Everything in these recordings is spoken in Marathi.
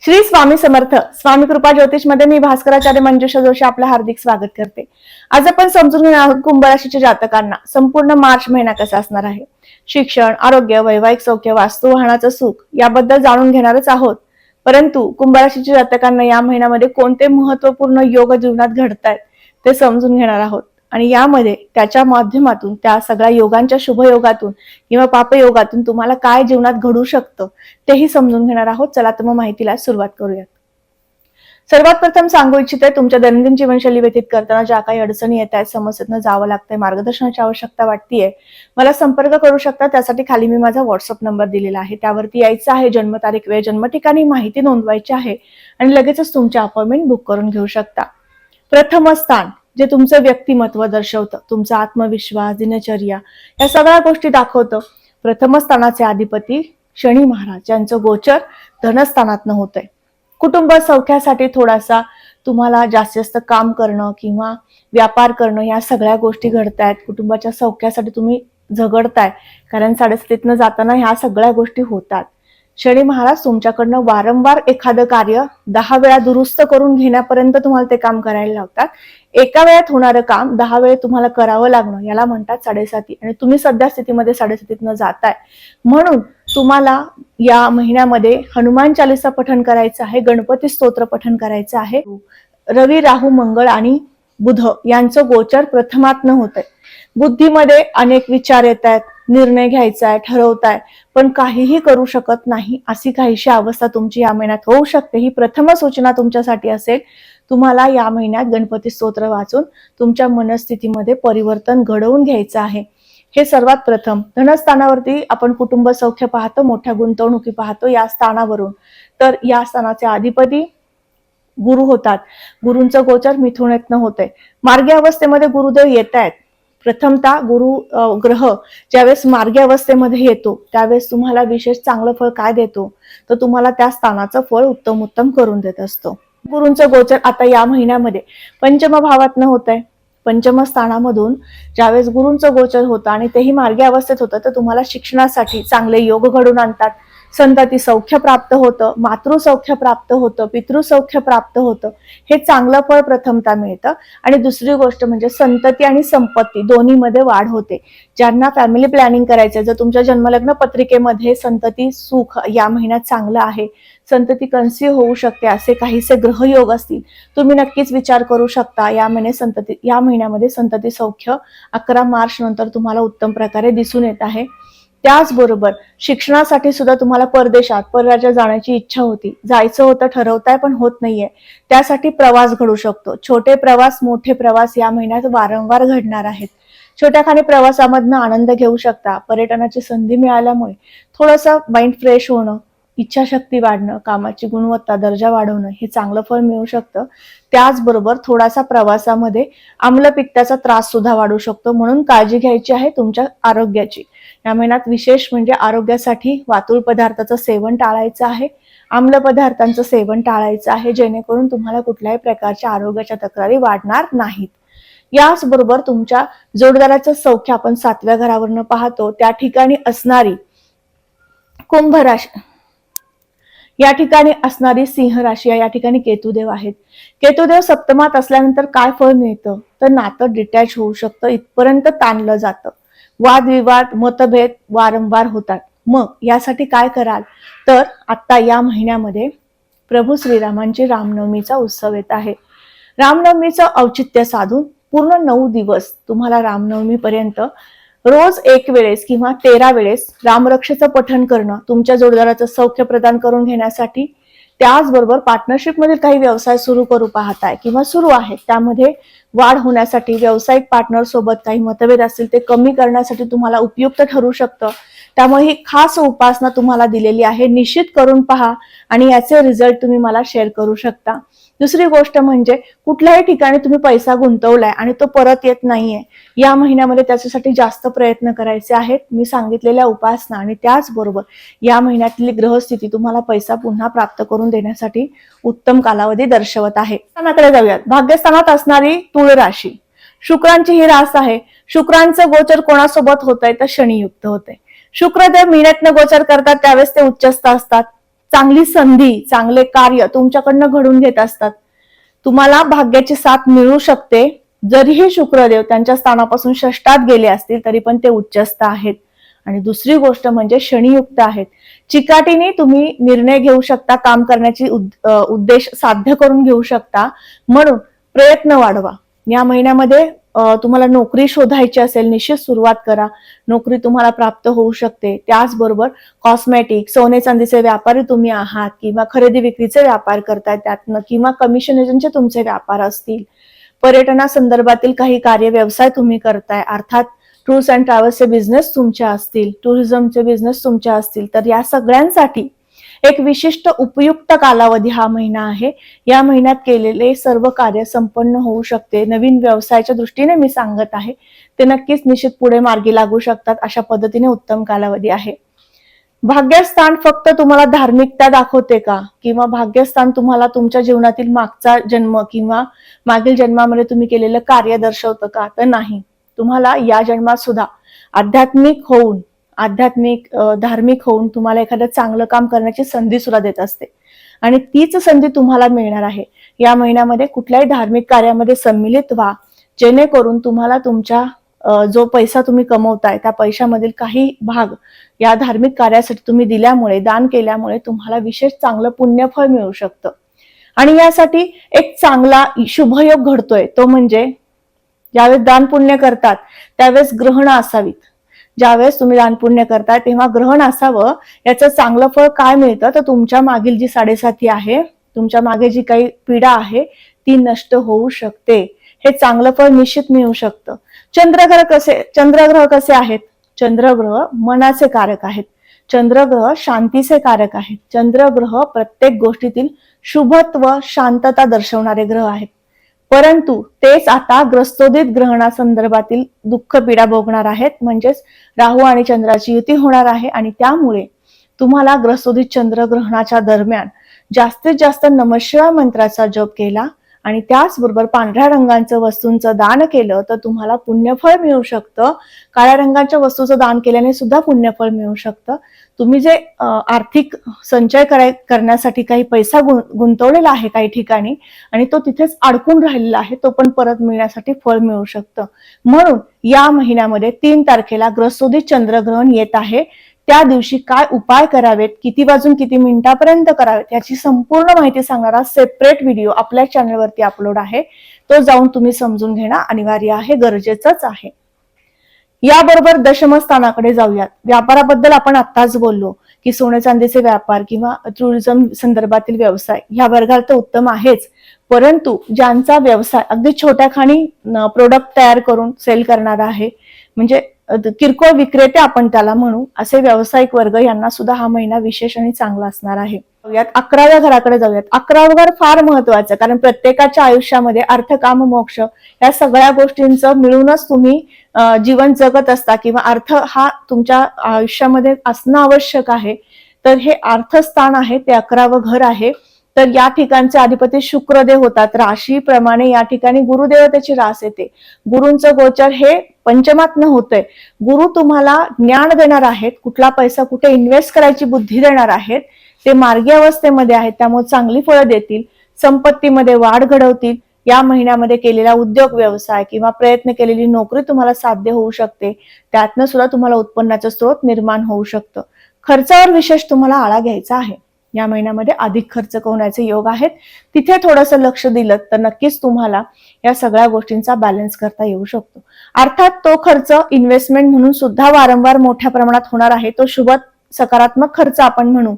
श्री स्वामी समर्थ. स्वामी कृपा ज्योतिष मध्ये मी भास्कराचार्य मंजुषा जोशी आपलं हार्दिक स्वागत करते. आज आपण समजून घेणार आहोत कुंभ राशीच्या जातकांना संपूर्ण मार्च महिना कसा असणार आहे. शिक्षण, आरोग्य, वैवाहिक सौख्य, वास्तू, वाहनाचं सुख याबद्दल जाणून घेणारच आहोत. परंतु कुंभ राशीच्या जातकांना या महिन्यामध्ये कोणते महत्वपूर्ण योग जीवनात घडतायत ते समजून घेणार आहोत आणि यामध्ये त्याच्या माध्यमातून त्या सगळ्या योगांच्या शुभयोगातून किंवा पापयोगातून तुम्हाला काय जीवनात घडू शकतं तेही समजून घेणार आहोत. चला तर मग माहितीला सुरुवात करूयात. सर्वात प्रथम सांगू इच्छिते, तुमच्या दैनंदिन जीवनशैली व्यतीत करताना ज्या काही अडचणी येत आहेत, समस्येतनं जावं लागतंय, मार्गदर्शनाची आवश्यकता वाटतेय, मला संपर्क करू शकता. त्यासाठी खाली मी माझा व्हॉट्सअप नंबर दिलेला आहे, त्यावरती यायचं आहे. जन्मतारीख, वेळ, जन्म ठिकाणी माहिती नोंदवायची आहे आणि लगेचच तुमची अपॉइंटमेंट बुक करून घेऊ शकता. प्रथम स्थान जे तुमचं व्यक्तिमत्व दर्शवतं, तुमचा आत्मविश्वास, दिनचर्या या सगळ्या गोष्टी दाखवतं. प्रथम स्थानाचे अधिपती शनी महाराज यांचं गोचर धनस्थानातनं होतंय. कुटुंब सौख्यासाठी थोडासा तुम्हाला जास्तीत जास्त काम करणं किंवा व्यापार करणं या सगळ्या गोष्टी घडतायत. कुटुंबाच्या सौख्यासाठी तुम्ही झगडताय, कारण 7:30 जाताना ह्या सगळ्या गोष्टी होतात. शनी महाराज तुमच्याकडनं वारंवार एखादं कार्य 10 वेळा दुरुस्त करून घेण्यापर्यंत तुम्हाला ते काम करायला लावतात. एका वेळात होणारं काम 10 वेळा तुम्हाला करावं लागणं याला म्हणतात 7:30. आणि तुम्ही सध्या स्थितीमध्ये 7:30 जाताय, म्हणून तुम्हाला या महिन्यामध्ये हनुमान चालीसा पठण करायचं आहे, गणपती स्तोत्र पठण करायचं आहे. रवी, राहू, मंगळ आणि बुध यांचं गोचर प्रथमात्न होतंय. बुद्धीमध्ये अनेक विचार येत आहेत, निर्णय घ्यायचा आहे, ठरवताय, पण काहीही करू शकत नाही अशी काहीशी अवस्था तुमची या महिन्यात होऊ शकते. ही प्रथम सूचना तुमच्यासाठी असेल. तुम्हाला या महिन्यात गणपती स्तोत्र वाचून तुमच्या मनस्थितीमध्ये परिवर्तन घडवून घ्यायचं आहे. हे सर्वात प्रथम. धनस्थानावरती आपण कुटुंब सौख्य पाहतो, मोठ्या गुंतवणुकी पाहतो या स्थानावरून. तर या स्थानाचे अधिपती गुरु होतात. गुरूंचं गोचर मिथुनेतनं होतंय. मार्गी अवस्थेमध्ये गुरुदेव येत आहेत. प्रथमतः गुरु ग्रह ज्यावेळेस मार्गी अवस्थेमध्ये येतो त्यावेळेस तुम्हाला विशेष चांगलं फळ काय देतो, तर तुम्हाला त्या स्थानाचं फळ उत्तम उत्तम करून देत असतो. गुरूंचं गोचर आता या महिन्यामध्ये पंचम भावातनं होतंय. पंचम स्थानामधून ज्यावेळेस गुरूंचं गोचर होतं आणि तेही मार्गी अवस्थेत होतं, तर तुम्हाला शिक्षणासाठी चांगले योग घडून आणतात. संतती सौख्य प्राप्त होतं, मातृसौख्य प्राप्त होतं, पितृसौख्य प्राप्त होतं. हे चांगलं फळ प्रथमतः मिळतं. आणि दुसरी गोष्ट म्हणजे संतती आणि संपत्ती दोन्हीमध्ये वाढ होते. ज्यांना फॅमिली प्लॅनिंग करायचं, जर तुमच्या जन्मलग्न पत्रिकेमध्ये संतती सुख या महिन्यात चांगलं आहे, संतती कन्सीव्ह होऊ शकते असे काहीसे ग्रहयोग असतील, तुम्ही नक्कीच विचार करू शकता. या महिन्यामध्ये संतती सौख्य 11 मार्च नंतर तुम्हाला उत्तम प्रकारे दिसून येत आहे. त्याचबरोबर शिक्षणासाठी सुद्धा तुम्हाला परदेशात, परराज्यात जाण्याची इच्छा होती, जायचं होतं, ठरवताय पण होत नाहीये. त्यासाठी प्रवास घडू शकतो. छोटे प्रवास, मोठे प्रवास या महिन्यात वारंवार घडणार आहेत. छोट्या खानी प्रवासामधनं आनंद घेऊ शकता. पर्यटनाची संधी मिळाल्यामुळे थोडंसं माइंड फ्रेश होणं, इच्छाशक्ती वाढणं, कामाची गुणवत्ता, दर्जा वाढवणं हे चांगलं फळ मिळू शकतं. त्याचबरोबर थोडासा प्रवासामध्ये आम्लपित्ताचा त्रास सुद्धा वाढू शकतो, म्हणून काळजी घ्यायची आहे तुमच्या आरोग्याची. या महिन्यात विशेष म्हणजे आरोग्यासाठी वातुळ पदार्थाचं सेवन टाळायचं आहे, आम्ल पदार्थांचं सेवन टाळायचं आहे, जेणेकरून तुम्हाला कुठल्याही प्रकारच्या आरोग्याच्या तक्रारी वाढणार नाहीत. याचबरोबर तुमच्या जोडदाराचं सौख्य आपण 7व्या घरावरनं पाहतो. त्या ठिकाणी असणारी कुंभ राशी, या ठिकाणी असणारी सिंह राशी, या ठिकाणी केतुदेव आहेत. केतुदेव सप्तमात असल्यानंतर काय फळ मिळतं, तर नातं डिटॅच होऊ शकतं, इथपर्यंत ताणलं जातं. वादविवाद, मतभेद वारंवार होतात. मग यासाठी काय कराल, तर आता या महिन्यामध्ये प्रभू श्रीरामांची रामनवमीचा उत्सव येत आहे. रामनवमीचं औचित्य साधून पूर्ण 9 दिवस तुम्हाला रामनवमी पर्यंत रोज 1 वेळेस किंवा 13 वेळेस रामरक्षेचं पठण करणं तुमच्या जोडदाराचं सौख्य प्रदान करून घेण्यासाठी. त्याचबरोबर पार्टनरशिप मधील काही व्यवसाय सुरू करू पाहताय किंवा सुरू आहेत, त्यामध्ये वाढ होण्यासाठी, व्यावसायिक पार्टनर सोबत काही मतभेद असतील ते कमी करण्यासाठी तुम्हाला उपयुक्त ठरू शकतं. त्यामुळे ही खास उपासना तुम्हाला दिलेली आहे, निश्चित करून पहा आणि याचे रिझल्ट तुम्ही मला शेअर करू शकता. दुसरी गोष्ट म्हणजे कुठल्याही ठिकाणी तुम्ही पैसा गुंतवलाय आणि तो परत येत नाहीये, या महिन्यामध्ये त्याच्यासाठी जास्त प्रयत्न करायचे आहेत मी सांगितलेल्या उपासना. आणि त्याचबरोबर या महिन्यातली ग्रहस्थिती तुम्हाला पैसा पुन्हा प्राप्त करून देण्यासाठी उत्तम कालावधी दर्शवत आहे. स्थानाकडे जाऊयात. भाग्यस्थानात असणारी तुळ राशी, शुक्रांची ही रास आहे. शुक्रांचं गोचर कोणासोबत होतंय, तर शनियुक्त होतंय. शुक्रदेव मीनेतनं गोचर करतात त्यावेळेस ते उच्चस्थ असतात. चांगली संधी, चांगले कार्य तुमच्याकडनं घडून घेत असतात. तुम्हाला भाग्याची साथ मिळू शकते. जरीही शुक्रदेव त्यांच्या स्थानापासून षष्ठात गेले असतील तरी पण ते उच्चस्थ आहेत. आणि दुसरी गोष्ट म्हणजे शनियुक्त आहेत. चिकाटीने तुम्ही निर्णय घेऊ शकता, काम करण्याची उद्देश साध्य करून घेऊ शकता. म्हणून प्रयत्न वाढवा. या महिन्यामध्ये तुम्हाला नोकरी शोधायची असेल, निश्चित सुरुवात करा. नोकरी तुम्हाला प्राप्त होऊ शकते. त्याचबरोबर कॉस्मेटिक, सोने चांदीचे व्यापारी तुम्ही आहात किंवा खरेदी विक्रीचे व्यापार करताय त्यातनं, किंवा कमिशन एजंटचे तुमचे व्यापार असतील, पर्यटनासंदर्भातील काही कार्य व्यवसाय तुम्ही करताय, अर्थात टूर्स अँड ट्रॅव्हल्सचे बिझनेस तुमच्या असतील, टुरिझमचे बिझनेस तुमच्या असतील, तर या सगळ्यांसाठी एक विशिष्ट उपयुक्त कालावधी हा महिना आहे. या महिन्यात केलेले सर्व कार्य संपन्न होऊ शकते. नवीन व्यवसायाच्या दृष्टीने मी सांगत आहे, ते नक्कीच निश्चित पुढे मार्गी लागू शकतात. अशा पद्धतीने उत्तम कालावधी आहे. भाग्यस्थान फक्त तुम्हाला धार्मिकता दाखवते का, किंवा भाग्यस्थान तुम्हाला तुमच्या जीवनातील मागचा जन्म किंवा मागील जन्मामध्ये तुम्ही केलेलं कार्य दर्शवतं का, तर नाही. तुम्हाला या जन्मात सुद्धा धार्मिक होऊन तुम्हाला एखादं चांगलं काम करण्याची संधी सुद्धा देत असते. आणि तीच संधी तुम्हाला मिळणार आहे. या महिन्यामध्ये कुठल्याही धार्मिक कार्यामध्ये सम्मिलित व्हा, जेणेकरून तुम्हाला तुमच्या जो पैसा तुम्ही कमवताय त्या पैशामधील काही भाग या धार्मिक कार्यासाठी तुम्ही दिल्यामुळे, दान केल्यामुळे तुम्हाला विशेष चांगलं पुण्यफळ मिळू शकतं. आणि यासाठी एक चांगला शुभयोग घडतोय, तो म्हणजे ज्यावेळेस दान पुण्य करतात त्यावेळेस ग्रहण असावीत. ज्यावेळेस तुम्ही दान पुण्य करताय तेव्हा ग्रहण असावं. याचं चांगलं फळ काय मिळतं, तर तुमच्या मागील जी साडेसाती आहे, तुमच्या मागे जी काही पीडा आहे ती नष्ट होऊ शकते. हे चांगलं फळ निश्चित मिळू शकतं. चंद्रग्रह कसे आहेत? चंद्रग्रह मनाचे कारक आहेत. चंद्रग्रह शांतीचे कारक आहेत. चंद्रग्रह प्रत्येक गोष्टीतील शुभत्व, शांतता दर्शवणारे ग्रह आहेत. परंतु तेच आता ग्रस्तोदित ग्रहणासंदर्भातील दुःख पीडा भोगणार आहेत. म्हणजेच राहू आणि चंद्राची युती होणार आहे. आणि त्यामुळे तुम्हाला ग्रस्तोदित चंद्रग्रहणाच्या दरम्यान जास्तीत जास्त नमःशिवाय मंत्राचा जप केला आणि त्याचबरोबर पांढऱ्या रंगांचं वस्तूंचं दान केलं तर तुम्हाला पुण्यफळ मिळू शकतं. काळ्या रंगाच्या वस्तूचं दान केल्याने सुद्धा पुण्यफळ मिळू शकतं. तुम्ही जे आर्थिक संचय करण्यासाठी काही पैसा गुंतवलेला आहे काही ठिकाणी आणि तो तिथेच अडकून राहिलेला आहे, तो पण परत मिळण्यासाठी फळ मिळू शकतं. म्हणून या महिन्यामध्ये 3 तारखेला ग्रस्तोदित चंद्रग्रहण येत आहे. त्या दिवशी काय उपाय करावेत, किती वाजून किती मिनिटापर्यंत करावेत याची संपूर्ण माहिती सांगणारा सेपरेट व्हिडिओ आपल्या चॅनलवरती अपलोड आहे. तो जाऊन तुम्ही समजून घेणं अनिवार्य आहे, गरजेचंच आहे. याबरोबर दशमस्थानाकडे जाऊयात. व्यापाराबद्दल आपण आत्ताच बोललो की सोने चांदीचे व्यापार किंवा टुरिझम संदर्भातील व्यवसाय ह्या वर्गात तर उत्तम आहेच. परंतु ज्यांचा व्यवसाय अगदी छोट्या खाणी प्रोडक्ट तयार करून सेल करणारा आहे, म्हणजे किरकोळ विक्रेते आपण त्याला म्हणू, असे व्यावसायिक वर्ग यांना सुद्धा हा महिना विशेष आणि चांगला असणार आहे. 11व्या घराकडे जाऊयात. 11वं घर फार महत्वाचं, कारण प्रत्येकाच्या आयुष्यामध्ये अर्थ, काम, मोक्ष या सगळ्या गोष्टींचं मिळूनच तुम्ही जीवन जगत असता किंवा अर्थ हा तुमच्या आयुष्यामध्ये असणं आवश्यक आहे. तर हे अर्थस्थान आहे, ते 11वं घर आहे. तर या ठिकाणचे अधिपती शुक्रदेव होतात. राशीप्रमाणे या ठिकाणी गुरुदेवतेची रास येते. गुरूंचं गोचर हे पंचमातनं होतंय. गुरु तुम्हाला ज्ञान देणार आहेत, कुठला पैसा कुठे इन्व्हेस्ट करायची बुद्धी देणार आहेत. ते मार्गी अवस्थेमध्ये आहेत, त्यामुळे चांगली फळं देतील, संपत्तीमध्ये वाढ घडवतील. या महिन्यामध्ये केलेला उद्योग व्यवसाय किंवा प्रयत्न केलेली नोकरी तुम्हाला साध्य होऊ शकते. त्यातनं सुद्धा तुम्हाला उत्पन्नाचं स्रोत निर्माण होऊ शकतं. खर्चावर विशेष तुम्हाला आळा घ्यायचा आहे. या महिन्यामध्ये अधिक खर्च होण्याचे योग आहेत. तिथे थोडंसं लक्ष दिलं तर नक्कीच तुम्हाला या सगळ्या गोष्टींचा बॅलन्स करता येऊ शकतो. अर्थात तो खर्च इन्व्हेस्टमेंट म्हणून सुद्धा वारंवार मोठ्या प्रमाणात होणार आहे. तो शुभ सकारात्मक खर्च आपण म्हणू.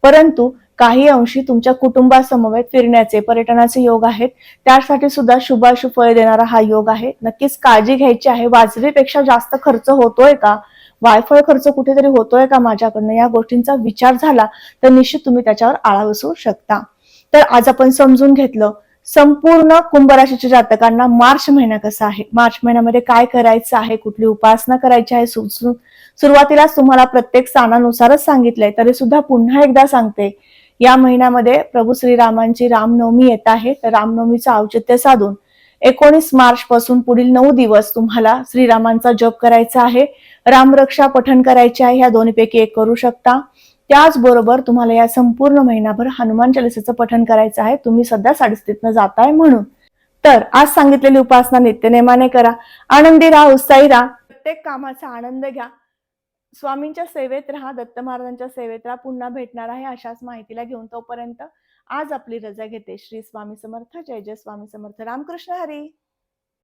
परंतु काही अंशी तुमच्या कुटुंबासमवेत फिरण्याचे, पर्यटनाचे योग आहेत. त्यासाठी सुद्धा शुभाशुभ फळ देणारा हा योग आहे. नक्कीच काळजी घ्यायची आहे. वाजवीपेक्षा जास्त खर्च होतोय का, वायफळ खर्च कुठेतरी होतोय का माझ्याकडनं, या गोष्टींचा विचार झाला तर निश्चित तुम्ही त्याच्यावर आळा बसवू शकता. तर आज आपण समजून घेतलं संपूर्ण कुंभ राशीच्या जातकांना मार्च महिना कसा आहे, मार्च महिन्यामध्ये काय करायचं आहे, कुठली उपासना करायची आहे. सुरुवातीलाच तुम्हाला प्रत्येक स्थानानुसारच सांगितलंय, तरी सुद्धा पुन्हा एकदा सांगते. या महिन्यामध्ये प्रभू श्रीरामांची रामनवमी येत आहे. तर रामनवमीचं औचित्य साधून 19 मार्च पासून पुढील 9 दिवस तुम्हाला श्रीरामांचा जप करायचा आहे. रामरक्षा पठण करायचे आहे. ह्या दोन्हीपैकी एक करू शकता. त्याचबरोबर तुम्हाला या संपूर्ण महिनाभर हनुमान चालिसेचं पठण करायचं आहे. तुम्ही सध्या साडेस्थितनं जाताय म्हणून. तर आज सांगितलेली उपासना नित्यनेमाने करा. आनंदी राहा, उत्साही राहा. प्रत्येक कामाचा आनंद घ्या. स्वामींच्या सेवेत राहा, दत्त महाराजांच्या सेवेत राहा. पुन्हा भेटणार आहे अशाच माहितीला घेऊन. तोपर्यंत आज आपली रजा घेते. श्री स्वामी समर्थ. जय जय स्वामी समर्थ. रामकृष्ण हरी.